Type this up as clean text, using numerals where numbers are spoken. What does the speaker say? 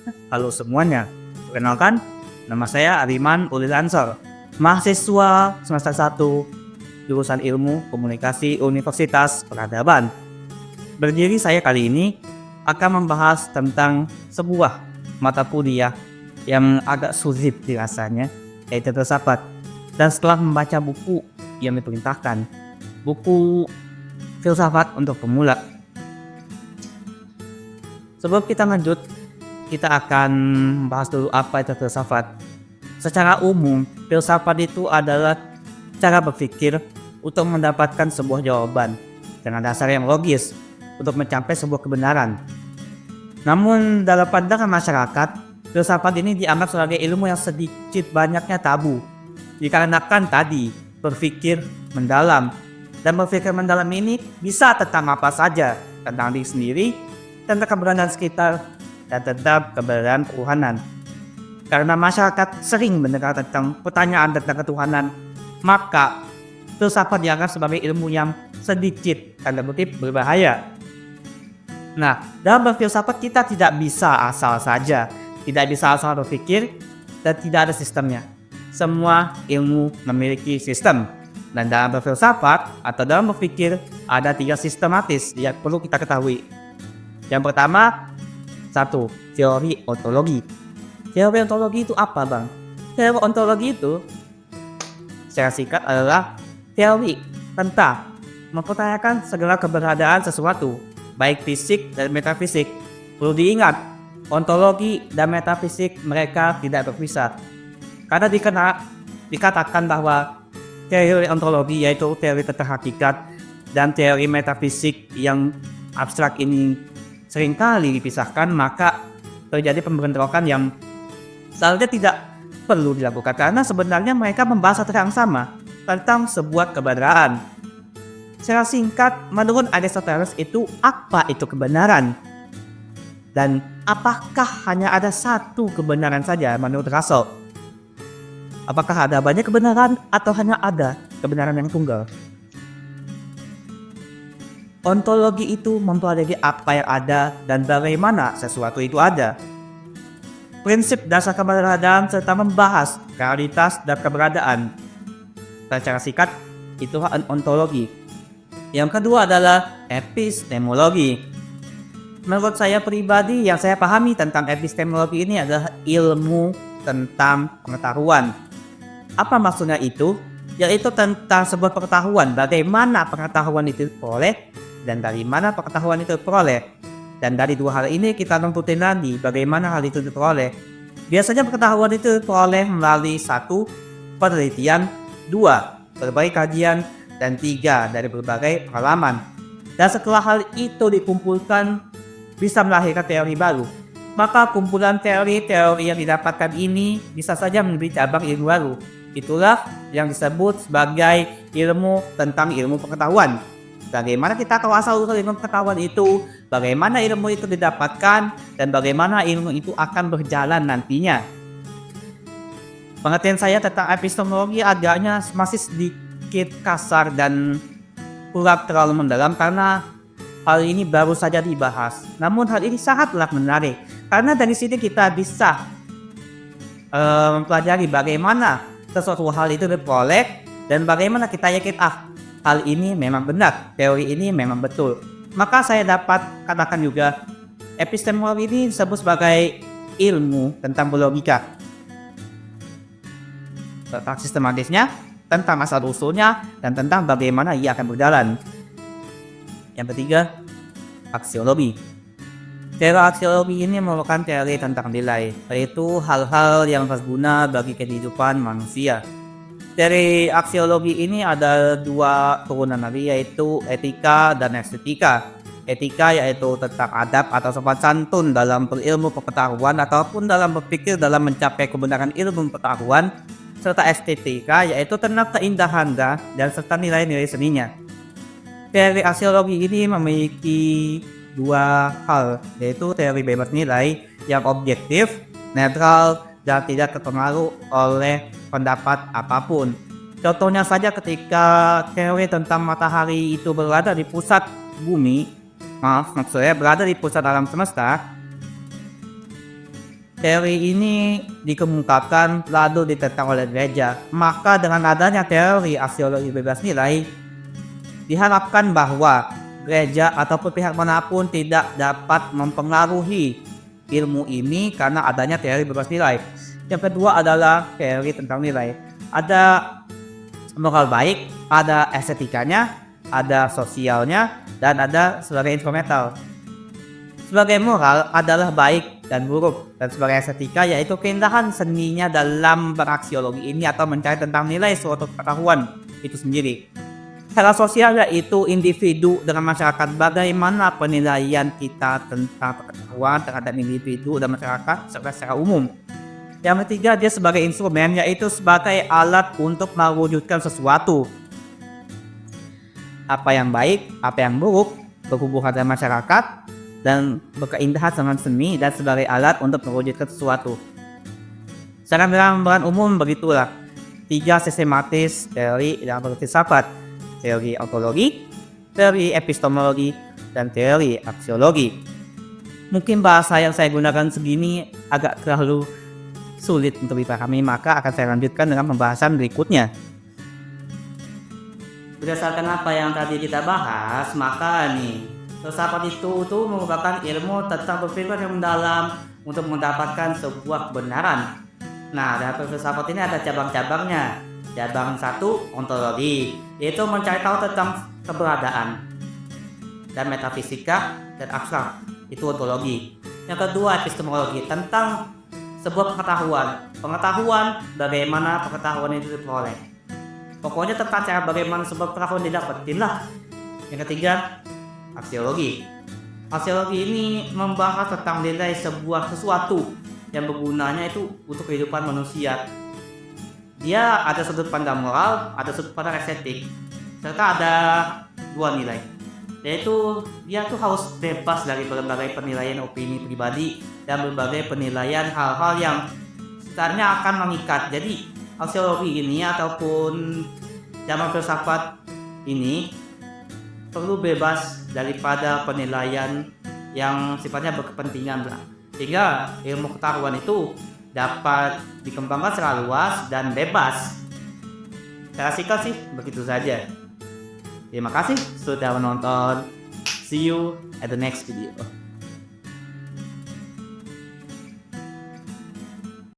Halo semuanya, perkenalkan, nama saya Ariman Ulil Ansor, mahasiswa semester 1, jurusan Ilmu Komunikasi Universitas Peradaban. Berdiri saya kali ini akan membahas tentang sebuah mata kuliah yang agak sulit dirasanya, yaitu filsafat. Dan setelah membaca buku yang diperintahkan, buku filsafat untuk pemula. Sebelum kita lanjut, kita akan bahas dulu apa itu filsafat. Secara umum, filsafat itu adalah cara berpikir untuk mendapatkan sebuah jawaban dengan dasar yang logis untuk mencapai sebuah kebenaran. Namun dalam pandangan masyarakat, filsafat ini dianggap sebagai ilmu yang sedikit banyaknya tabu. Dikarenakan tadi, berpikir mendalam. Dan berpikir mendalam ini bisa tentang apa saja, tentang diri sendiri, tentang keberadaan sekitar, dan tentang keberadaan ketuhanan. Karena masyarakat sering mendengar tentang pertanyaan tentang ketuhanan, maka filsafat dianggap sebagai ilmu yang sedikit tanda kutip berbahaya. Nah, dalam berfilsafat kita tidak bisa asal saja, tidak bisa asal berpikir, dan tidak ada sistemnya. Semua ilmu memiliki sistem. Dan dalam berfilsafat atau dalam berpikir ada 3 sistematis yang perlu kita ketahui. Yang pertama, 1. Teori ontologi. Teori ontologi itu apa, Bang? Teori ontologi itu secara singkat adalah teori tentang mempertanyakan segala keberadaan sesuatu, baik fisik dan metafisik. Perlu diingat, ontologi dan metafisik mereka tidak berpisah. Karena dikatakan bahwa teori ontologi yaitu teori tentang hakikat dan teori metafisik yang abstrak ini seringkali dipisahkan, maka terjadi pembentrokan yang seharusnya tidak perlu dilakukan karena sebenarnya mereka membahas hal yang sama tentang sebuah kebenaran. Secara singkat, menurut Aristoteles itu apa itu kebenaran? Dan apakah hanya ada satu kebenaran saja menurut Russell? Apakah ada banyak kebenaran atau hanya ada kebenaran yang tunggal? Ontologi itu mempelajari apa yang ada dan bagaimana sesuatu itu ada. Prinsip dasar keberadaan serta membahas realitas dan keberadaan. Secara singkat, itu ontologi. Yang kedua adalah epistemologi. Menurut saya pribadi, yang saya pahami tentang epistemologi ini adalah ilmu tentang pengetahuan. Apa maksudnya itu? Yaitu tentang sebuah pengetahuan, bagaimana pengetahuan itu diperoleh dan dari mana pengetahuan itu diperoleh. Dan dari 2 hal ini kita tentuin lagi bagaimana hal itu diperoleh. Biasanya pengetahuan itu diperoleh melalui 1. Penelitian, 2. Berbagai kajian, dan 3. Dari berbagai pengalaman. Dan setelah hal itu dikumpulkan, bisa melahirkan teori baru. Maka kumpulan teori-teori yang didapatkan ini bisa saja menjadi cabang ilmu baru. Itulah yang disebut sebagai ilmu tentang ilmu pengetahuan. Bagaimana kita tahu asal-usul ilmu pengetahuan itu, bagaimana ilmu itu didapatkan, dan bagaimana ilmu itu akan berjalan nantinya. Pengertian saya tentang epistemologi agaknya masih sedikit kasar dan kurang terlalu mendalam karena hal ini baru saja dibahas. Namun hal ini sangatlah menarik karena dari sini kita bisa mempelajari bagaimana sesuatu hal itu diperoleh dan bagaimana kita yakin hal ini memang benar, teori ini memang betul. Maka saya dapat katakan juga epistemologi ini disebut sebagai ilmu tentang logika, tentang sistematisnya, tentang asal usulnya, dan tentang bagaimana ia akan berjalan. Yang ketiga, aksiologi. Teori aksiologi ini merupakan teori tentang nilai, yaitu hal-hal yang berguna bagi kehidupan manusia. Teori aksiologi ini ada 2 turunan lagi, yaitu etika dan estetika. Etika yaitu tentang adab atau sopan santun dalam berilmu pengetahuan ataupun dalam berpikir dalam mencapai kebenaran ilmu pengetahuan, serta estetika yaitu tentang keindahan dan serta nilai-nilai seninya. Teori aksiologi ini memiliki 2 hal, yaitu teori bebas nilai yang objektif, netral, dan tidak terpengaruh oleh pendapat apapun. Contohnya saja ketika teori tentang matahari itu berada di pusat bumi, maksudnya berada di pusat alam semesta, teori ini dikemukakan lalu ditentang oleh gereja. Maka dengan adanya teori aksiologi bebas nilai, diharapkan bahwa gereja ataupun pihak manapun tidak dapat mempengaruhi ilmu ini karena adanya teori bebas nilai. Yang kedua adalah teori tentang nilai. Ada moral baik, ada estetikanya, ada sosialnya, dan ada sebagai instrumental. Sebagai moral adalah baik dan buruk, dan sebagai estetika yaitu keindahan seninya dalam beraksiologi ini atau mencari tentang nilai suatu pengetahuan itu sendiri. Secara sosial yaitu individu dengan masyarakat, bagaimana penilaian kita tentang pengetahuan terhadap individu dan masyarakat secara umum. Yang ketiga, dia sebagai instrumen yaitu sebagai alat untuk mewujudkan sesuatu. Apa yang baik, apa yang buruk, berhubungan dengan masyarakat, dan berkeindahan dengan seni dan sebagai alat untuk mewujudkan sesuatu. Secara gambaran umum begitulah 3 sistematis teori yang berfilsafat: teori ontologi, teori epistemologi, dan teori aksiologi. Mungkin bahasa yang saya gunakan segini agak terlalu sulit untuk dipahami, maka akan saya lanjutkan dengan pembahasan berikutnya. Berdasarkan apa yang tadi kita bahas, maka filsafat itu merupakan ilmu tentang berpikir yang mendalam untuk mendapatkan sebuah kebenaran. Nah, dalam filsafat ini ada cabang-cabangnya. Cabang 1, ontologi, yaitu mencari tahu tentang keberadaan dan metafisika dan abstrak, itu ontologi. Yang kedua, epistemologi, tentang sebuah pengetahuan bagaimana pengetahuan itu diperoleh. Pokoknya tentang cara bagaimana sebuah pengetahuan didapetin lah. Yang ketiga, aksiologi. Aksiologi ini membahas tentang nilai sesuatu yang bergunanya itu untuk kehidupan manusia. Dia ada sudut pandang moral, ada sudut pandang estetik, serta ada 2 nilai, yaitu dia tuh harus bebas dari berbagai penilaian opini pribadi dan berbagai penilaian hal-hal yang sebenarnya akan mengikat. Jadi aksiologi ini ataupun zaman filsafat ini perlu bebas daripada penilaian yang sifatnya berkepentingan, sehingga ilmu pengetahuan itu dapat dikembangkan secara luas dan bebas. Saya singkat sih begitu saja. Terima kasih sudah menonton. See you at the next video.